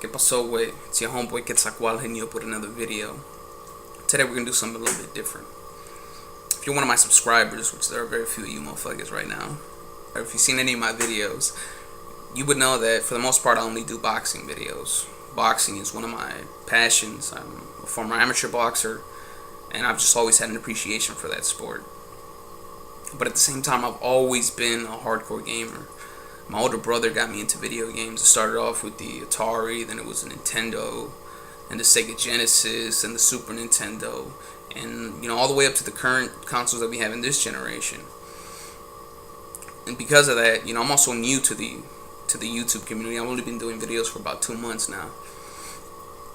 ¿Qué pasó, güey? It's your homeboy Quetzalcoatl hitting you up with another video. Today we're gonna do something a little bit different. If you're one of my subscribers, which there are very few of you motherfuckers right now, or if you've seen any of my videos, you would know that for the most part I only do boxing videos. Boxing is one of my passions. I'm a former amateur boxer, and I've just always had an appreciation for that sport. But at the same time, I've always been a hardcore gamer. My older brother got me into video games. It started off with the Atari, then it was the Nintendo, and the Sega Genesis, and the Super Nintendo, and all the way up to the current consoles that we have in this generation. And because of that, I'm also new to the YouTube community. I've only been doing videos for about 2 months now.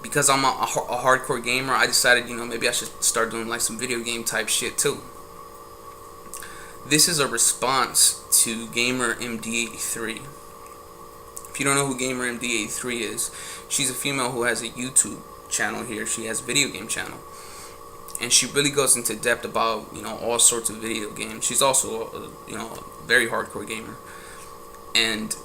Because I'm a hardcore gamer, I decided maybe I should start doing like some video game type shit too. This is a response to Gamer MD83. If you don't know who Gamer MD83 is, she's a female who has a YouTube channel here. She has a video game channel, and she really goes into depth about all sorts of video games. She's also a very hardcore gamer, and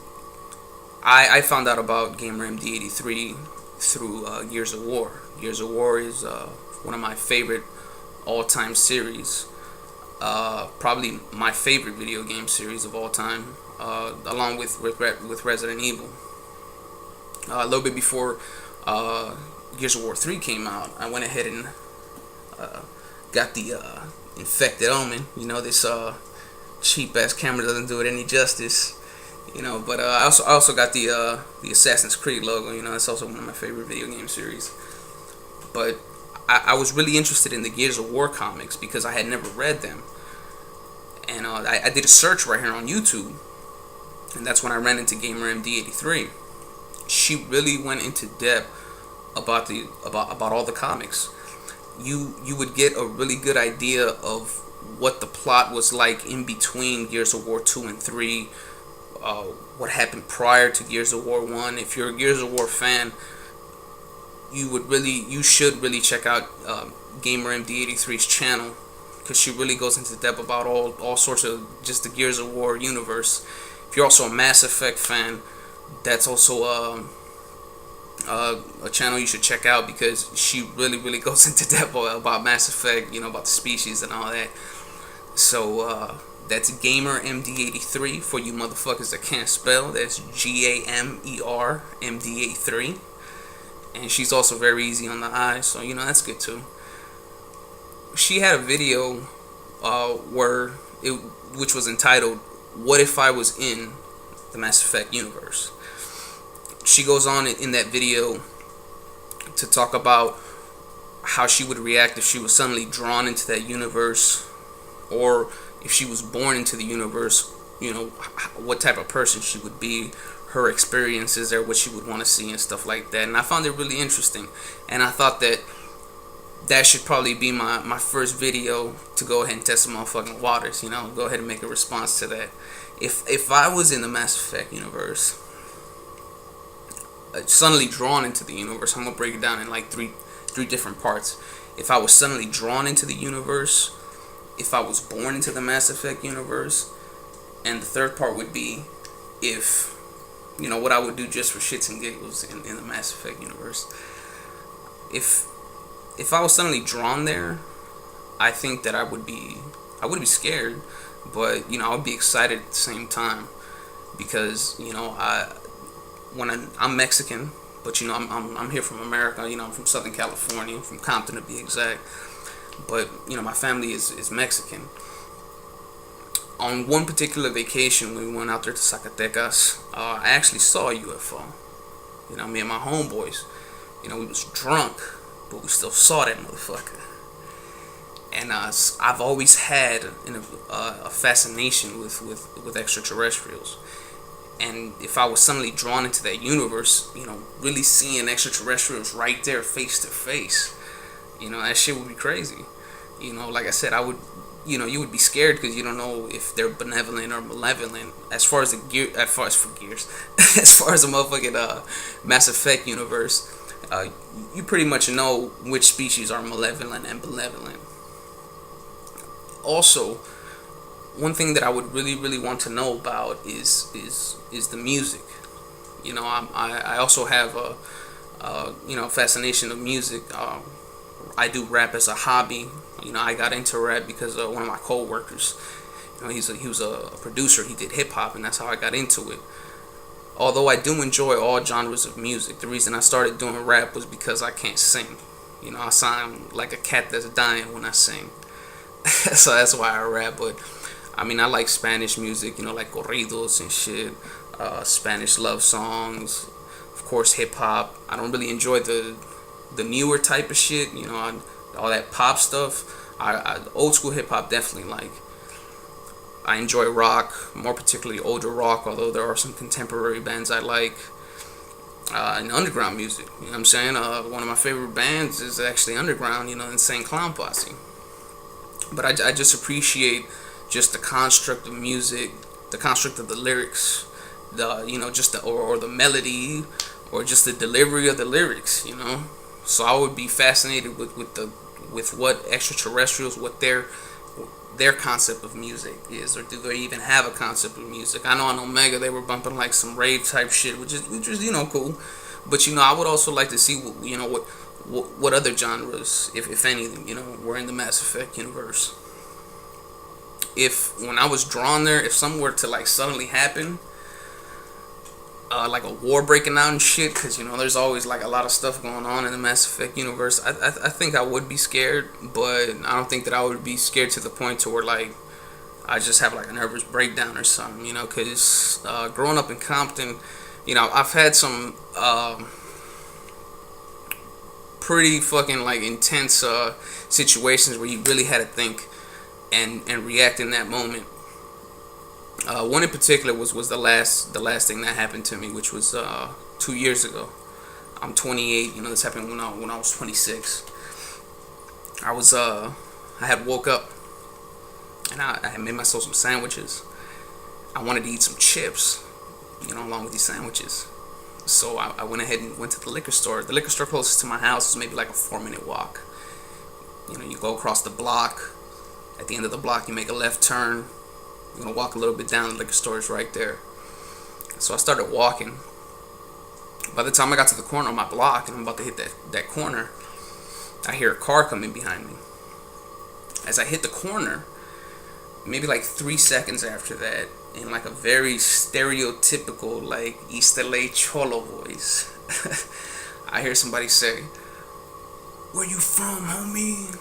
I found out about Gamer MD83 through Gears of War. Gears of War is one of my favorite all-time series. Probably my favorite video game series of all time, along with Resident Evil. A little bit before Gears of War 3 came out, I went ahead and got the Infected Omen. This cheap ass camera doesn't do it any justice. But I also got the Assassin's Creed logo. It's also one of my favorite video game series. But I was really interested in the Gears of War comics because I had never read them. And I did a search right here on YouTube, and that's when I ran into Gamer MD83. She really went into depth about all the comics. You would get a really good idea of what the plot was like in between Gears of War 2 and 3, what happened prior to Gears of War 1. If you're a Gears of War fan, you should really check out Gamer MD83's channel, because she really goes into depth about all sorts of just the Gears of War universe. If you're also a Mass Effect fan, that's also a channel you should check out, because she really goes into depth about Mass Effect, about the species and all that. So that's Gamer MD83 for you motherfuckers that can't spell. That's GAMER MD83. And she's also very easy on the eye, so that's good too. She had a video which was entitled "What If I Was in the Mass Effect Universe." She goes on in that video to talk about how she would react if she was suddenly drawn into that universe, or if she was born into the universe, what type of person she would be, her experiences there, what she would want to see and stuff like that. And I found it really interesting, and I thought that should probably be my first video to go ahead and test some motherfucking waters. Go ahead and make a response to that. If I was in the Mass Effect universe, suddenly drawn into the universe, I'm gonna break it down in like three different parts. If I was suddenly drawn into the universe, if I was born into the Mass Effect universe, and the third part would be if what I would do just for shits and giggles in the Mass Effect universe. If I was suddenly drawn there, I think that I would be scared, but I would be excited at the same time, because I'm Mexican, but I'm here from America. I'm from Southern California, from Compton to be exact. But my family is Mexican. On one particular vacation, when we went out there to Zacatecas, I actually saw a UFO. Me and my homeboys, we was drunk, but we still saw that motherfucker. And I've always had a fascination with extraterrestrials. And if I was suddenly drawn into that universe, really seeing extraterrestrials right there face to face, that shit would be crazy. Like I said, I would, you would be scared because you don't know if they're benevolent or malevolent. As far as the motherfucking Mass Effect universe, you pretty much know which species are malevolent and benevolent. Also, one thing that I would really want to know about is the music. You know, I also have fascination of music. I do rap as a hobby. I got into rap because one of my coworkers. He was a producer. He did hip hop, and that's how I got into it. Although I do enjoy all genres of music, the reason I started doing rap was because I can't sing. I sound like a cat that's dying when I sing. So that's why I rap. But I like Spanish music, like corridos and shit, Spanish love songs, of course hip hop. I don't really enjoy the newer type of shit, all that pop stuff. Old school hip hop definitely like. I enjoy rock, more particularly older rock, although there are some contemporary bands I like. And underground music, you know what I'm saying? One of my favorite bands is actually underground, Insane Clown Posse. But I just appreciate just the construct of music, the construct of the lyrics, just or the melody, or just the delivery of the lyrics, So I would be fascinated with what extraterrestrials, what their concept of music is, or do they even have a concept of music? I know on Omega they were bumping like some rave type shit, which is cool. But I would also like to see what other genres, if any, were in the Mass Effect universe. If when I was drawn there, if something were to like suddenly happen, like a war breaking out and shit, because there's always like a lot of stuff going on in the Mass Effect universe. I think I would be scared, but I don't think that I would be scared to the point to where like I just have like a nervous breakdown or something, because growing up in Compton, I've had some pretty fucking like intense situations where you really had to think and react in that moment. One in particular was the last thing that happened to me, which was 2 years ago. I'm 28. This happened when I was 26. I had woke up and I had made myself some sandwiches. I wanted to eat some chips, along with these sandwiches. So I went ahead and went to the liquor store. The liquor store closest to my house is maybe like a 4-minute walk. You go across the block. At the end of the block, you make a left turn. You're gonna walk a little bit down, the liquor store is right there. So I started walking. By the time I got to the corner of my block and I'm about to hit that corner, I hear a car coming behind me. As I hit the corner, maybe like 3 seconds after that, in like a very stereotypical like East LA Cholo voice, I hear somebody say, "Where you from, homie?"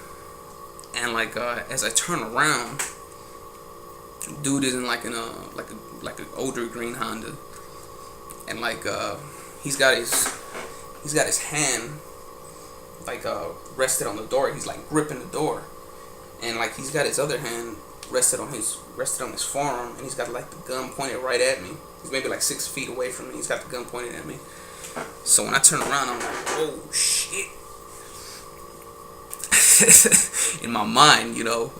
And like as I turn around, dude is in like an older green Honda, and like he's got his hand like rested on the door. He's like gripping the door, and like he's got his other hand rested on his forearm, and he's got like the gun pointed right at me. He's maybe like 6 feet away from me. He's got the gun pointed at me. So when I turn around, I'm like, oh shit. In my mind, and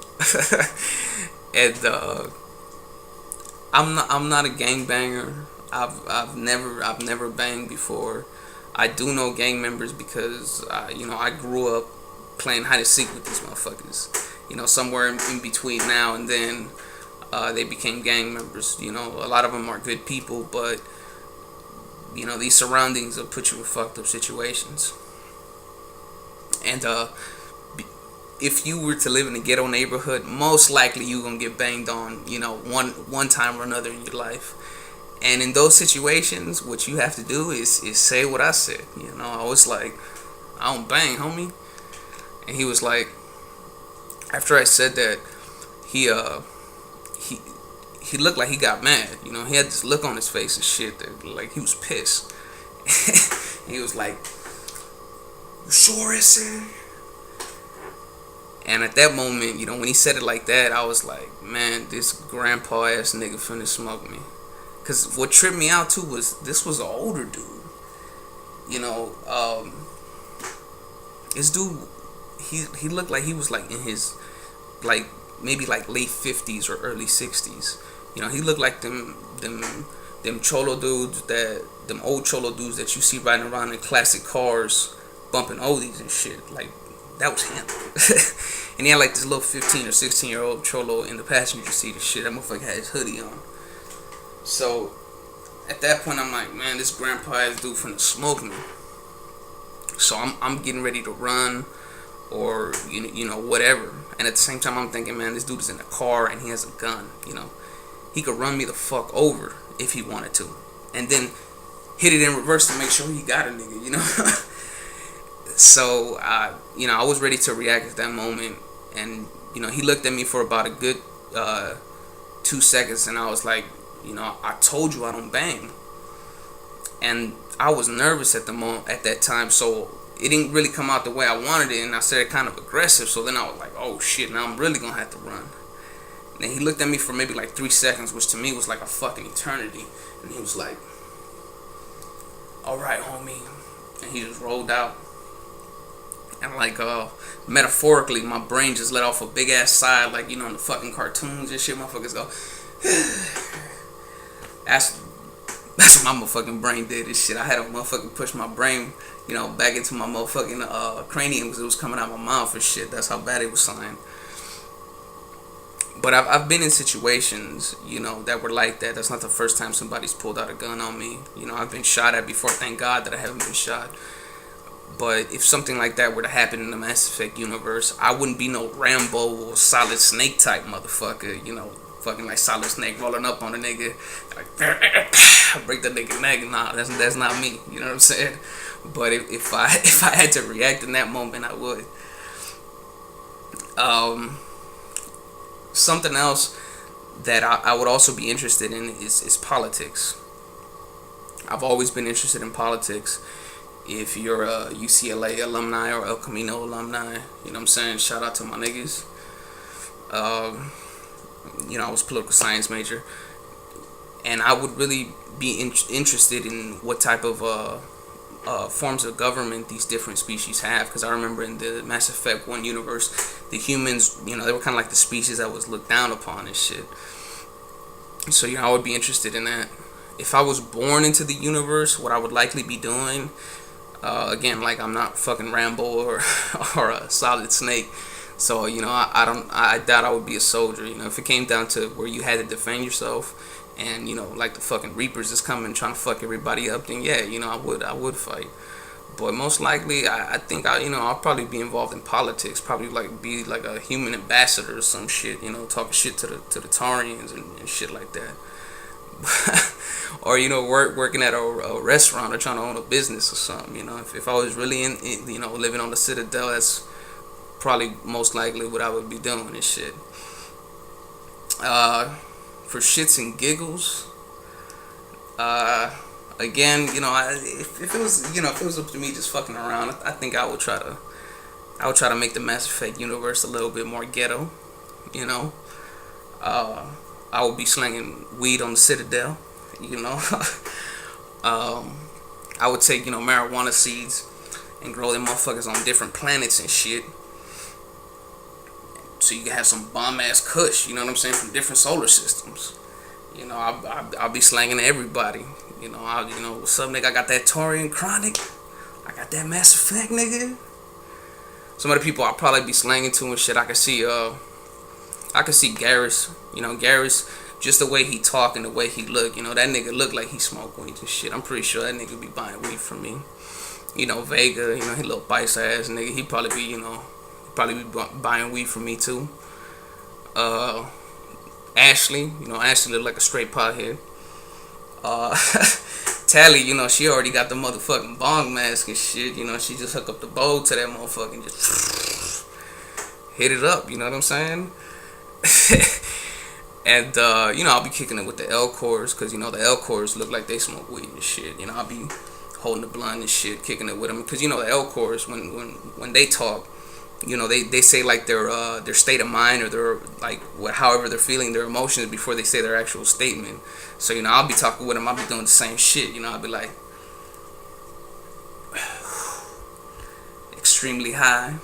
I'm not a gangbanger. I've never banged before. I do know gang members because I grew up playing hide and seek with these motherfuckers. Somewhere in between now and then, they became gang members. A lot of them are good people, but these surroundings will put you in fucked up situations. And if you were to live in a ghetto neighborhood, most likely you're gonna get banged on, one time or another in your life. And in those situations, what you have to do is say what I said. I was like, "I don't bang, homie." And he was like, after I said that, he looked like he got mad. He had this look on his face and shit that like he was pissed. He was like, "You sure it's it?" And at that moment, when he said it like that, I was like, man, this grandpa ass nigga finna smoke me. Cause what tripped me out too was this was an older dude. This dude, he looked like he was like in his like maybe like late 50s or early 60s. He looked like them cholo dudes them old cholo dudes that you see riding around in classic cars bumping oldies and shit. Like that was him. And he had like this little 15 or 16-year-old cholo in the passenger seat and shit. That motherfucker had his hoodie on. So at that point I'm like, man, this grandpa ass dude finna smoke me. So I'm getting ready to run, or you know whatever. And at the same time, I'm thinking, man, this dude is in a car and he has a gun. You know, he could run me the fuck over if he wanted to, and then hit it in reverse to make sure he got a nigga. You know. So you know, I was ready to react at that moment, and you know, he looked at me for about a good 2 seconds, and I was like, you know, I told you I don't bang. And I was nervous at that time, so it didn't really come out the way I wanted it, and I said it kind of aggressive. So then I was like, oh shit, now I'm really gonna have to run. And then he looked at me for maybe like 3 seconds, which to me was like a fucking eternity, and he was like, all right, homie. And he just rolled out, and like metaphorically, my brain just let off a big ass sigh, like, you know, in the fucking cartoons and shit, motherfuckers go that's what my motherfucking brain did. This shit, I had to motherfucking push my brain, you know, back into my motherfucking cranium, because it was coming out my mouth and shit. That's how bad it was signed. But I've been in situations, you know, that were like that. That's not the first time somebody's pulled out a gun on me. You know, I've been shot at before. Thank God that I haven't been shot. But if something like that were to happen in the Mass Effect universe, I wouldn't be no Rambo or Solid Snake type motherfucker, you know, fucking like Solid Snake rolling up on a nigga, like break the nigga neck. Nah, that's not me. You know what I'm saying? But if I had to react in that moment, I would. Something else that I would also be interested in is politics. I've always been interested in politics. If you're a UCLA alumni or El Camino alumni, you know what I'm saying? Shout out to my niggas. You know, I was a political science major, and I would really be interested in what type of forms of government these different species have, because I remember in the Mass Effect 1 universe, the humans, you know, they were kind of like the species that was looked down upon and shit. So, you know, I would be interested in that. If I was born into the universe, what I would likely be doing, again, like, I'm not fucking Rambo or a Solid Snake. So, you know, I doubt I would be a soldier. You know, if it came down to where you had to defend yourself, and, you know, like the fucking Reapers is coming trying to fuck everybody up, then yeah, you know, I would fight. But most likely, I think I'll probably be involved in politics. Probably like be like a human ambassador or some shit. You know, talking shit to the Tarians and shit like that. Or, you know, working at a restaurant or trying to own a business or something. You know, if I was really in you know, living on the Citadel, that's probably most likely what I would be doing and shit. For shits and giggles, again, you know, if it was up to me just fucking around, I think I would try to make the Mass Effect universe a little bit more ghetto. You know, I would be slinging weed on the Citadel. You know, I would take, you know, marijuana seeds and grow them motherfuckers on different planets and shit. So you can have some bomb ass kush, you know what I'm saying, from different solar systems. You know, I'll be slanging to everybody. You know, what's up, nigga? I got that Taurian Chronic. I got that Mass Effect, nigga. Some of the people I'll probably be slanging to and shit. I can see Garrus. You know, Garrus, just the way he talk and the way he look. You know, that nigga look like he smoke weed and shit. I'm pretty sure that nigga be buying weed from me. You know, Vega. You know, he little bice ass nigga. He probably be, you know, be buying weed from me too. Ashley, you know, Ashley look like a straight pothead. Tally, you know, she already got the motherfucking bong mask and shit. You know, she just hook up the bowl to that motherfucker and just hit it up. You know what I'm saying? And you know, I'll be kicking it with the L-Cores, because, you know, the L-Cores look like they smoke weed and shit. You know, I'll be holding the blunt and shit, kicking it with them, because, you know, the L-Cores, when they talk, you know, they say like their state of mind, or their, like, however they're feeling, their emotions before they say their actual statement. So, you know, I'll be talking with them, I'll be doing the same shit. You know, I'll be like, extremely high.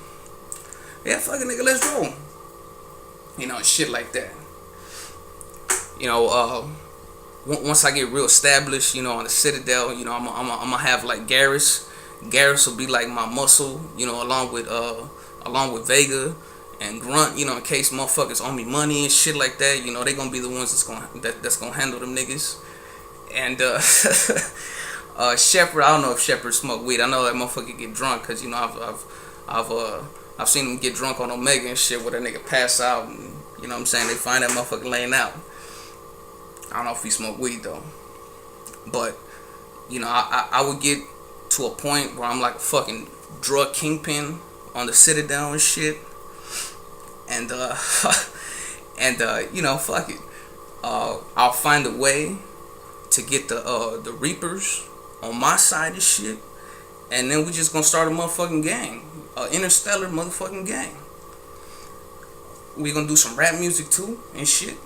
Yeah, fuck it, nigga, let's roll. You know, shit like that. You know, once I get real established, you know, on the Citadel, you know, I'm gonna have like Garrus. Garrus will be like my muscle, you know, along with Vega and Grunt, you know, in case motherfuckers owe me money and shit like that. You know, they gonna be the ones that's gonna handle them niggas. And Shepherd, I don't know if Shepherd smoke weed. I know that motherfucker get drunk because I've seen him get drunk on Omega and shit where that nigga pass out and you know what I'm saying, they find that motherfucker laying out. I don't know if he smoke weed though, but you know I would get to a point where I'm like a fucking drug kingpin on the Citadel and shit, and you know, fuck it, I'll find a way to get the Reapers on my side of shit, and then we just gonna start a motherfucking gang, Interstellar motherfucking gang. We gonna do some rap music too and shit.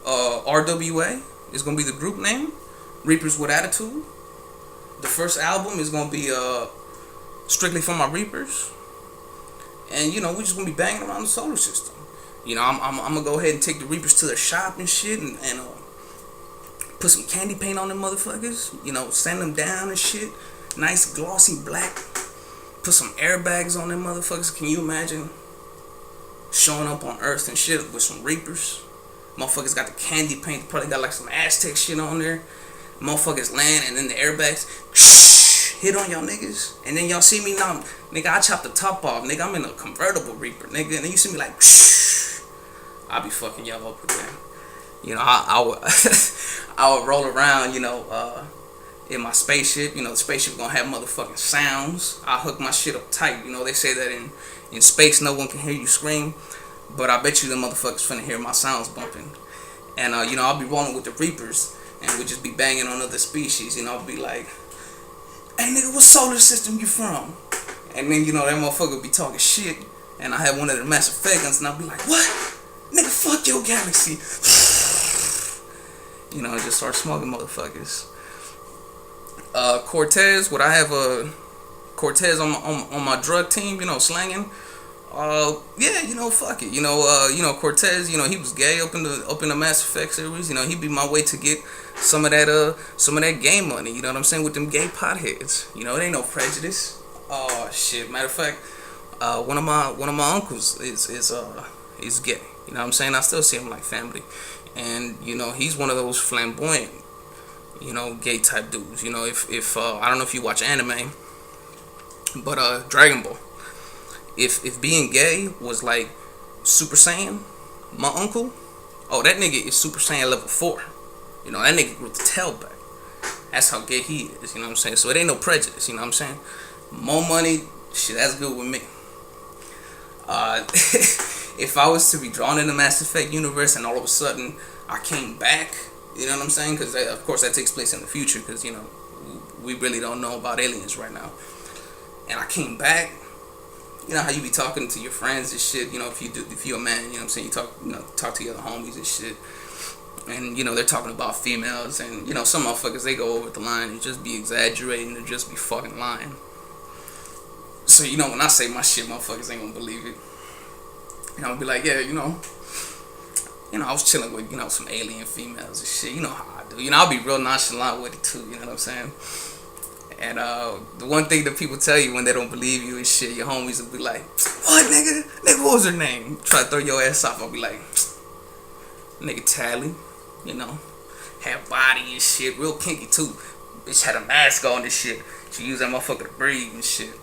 RWA is gonna be the group name. Reapers with Attitude. The first album is gonna be strictly for my Reapers, and you know we just gonna be banging around the solar system. You know I'm gonna go ahead and take the Reapers to their shop and shit, and put some candy paint on them motherfuckers. You know, sand them down and shit. Nice glossy black. Put some airbags on them motherfuckers. Can you imagine showing up on Earth and shit with some Reapers? Motherfuckers got the candy paint. Probably got like some Aztec shit on there. Motherfuckers land and then the airbags hit on y'all niggas. And then y'all see me now. Nigga, I chop the top off. Nigga, I'm in a convertible Reaper. Nigga, and then you see me like I'll be fucking y'all up with that. You know, I would I would roll around, you know, in my spaceship. You know, the spaceship gonna have motherfucking sounds. I hook my shit up tight. You know, they say that in space no one can hear you scream, but I bet you the motherfuckers finna hear my sounds bumping. And you know, I'll be rolling with the Reapers, and we'll just be banging on other species. You know, I'll be like, "Hey nigga, what solar system you from?" And then you know that motherfucker will be talking shit, and I have one of the Mass Effect guns, and I'll be like, "What? Nigga, fuck your galaxy." You know, just start smoking motherfuckers. Cortez, would I have a Cortez on my drug team? You know, slanging. Yeah, you know, fuck it. You know, Cortez. You know, he was gay up in the Mass Effect series. You know, he'd be my way to get some of that game money. You know what I'm saying, with them gay potheads. You know, it ain't no prejudice. Oh shit. Matter of fact, one of my uncles is gay. You know what I'm saying? I still see him like family. And, you know, he's one of those flamboyant, you know, gay type dudes. You know, if I don't know if you watch anime, but Dragon Ball. If being gay was like Super Saiyan, my uncle, oh, that nigga is Super Saiyan level 4. You know, that nigga grew the tail back. That's how gay he is, you know what I'm saying? So it ain't no prejudice, you know what I'm saying? More money, shit, that's good with me. If I was to be drawn in the Mass Effect universe and all of a sudden I came back, you know what I'm saying? Because of course that takes place in the future, because you know we really don't know about aliens right now. And I came back, you know how you be talking to your friends and shit. You know, if you're a man, you know what I'm saying, you talk to your other homies and shit. And you know they're talking about females, and you know some motherfuckers, they go over the line and just be exaggerating and just be fucking lying. So you know when I say my shit, motherfuckers ain't gonna believe it. You know, I'll be like, yeah, you know, I was chilling with, you know, some alien females and shit. You know how I do. You know, I'll be real nonchalant with it too. You know what I'm saying? And the one thing that people tell you when they don't believe you and shit, your homies will be like, "What, nigga? Nigga, what was her name?" Try to throw your ass off. I'll be like, "Nigga, Tally." You know, had body and shit, real kinky too. Bitch had a mask on and shit. She used that motherfucker to breathe and shit.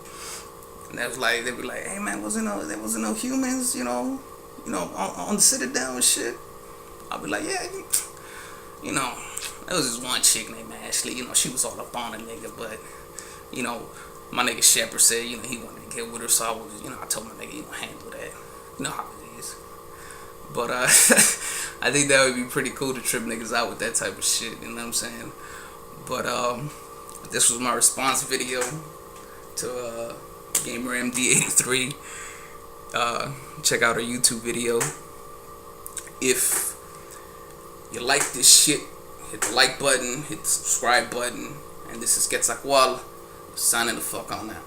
And that was like, they'd be like, "Hey man, there wasn't no humans, you know, on the Citadel and shit." I'll be like, "Yeah, you know, there was this one chick named Ashley, you know, she was all up on a nigga, but, you know, my nigga Shepard said, you know, he wanted to get with her, so I was, you know, I told my nigga, you know, handle that. You know how it is." But I think that would be pretty cool to trip niggas out with that type of shit, you know what I'm saying? But this was my response video to Gamer MD83. Check out our YouTube video. If you like this shit, hit the like button, hit the subscribe button, and this is Quetzalcoatl signing the fuck on out.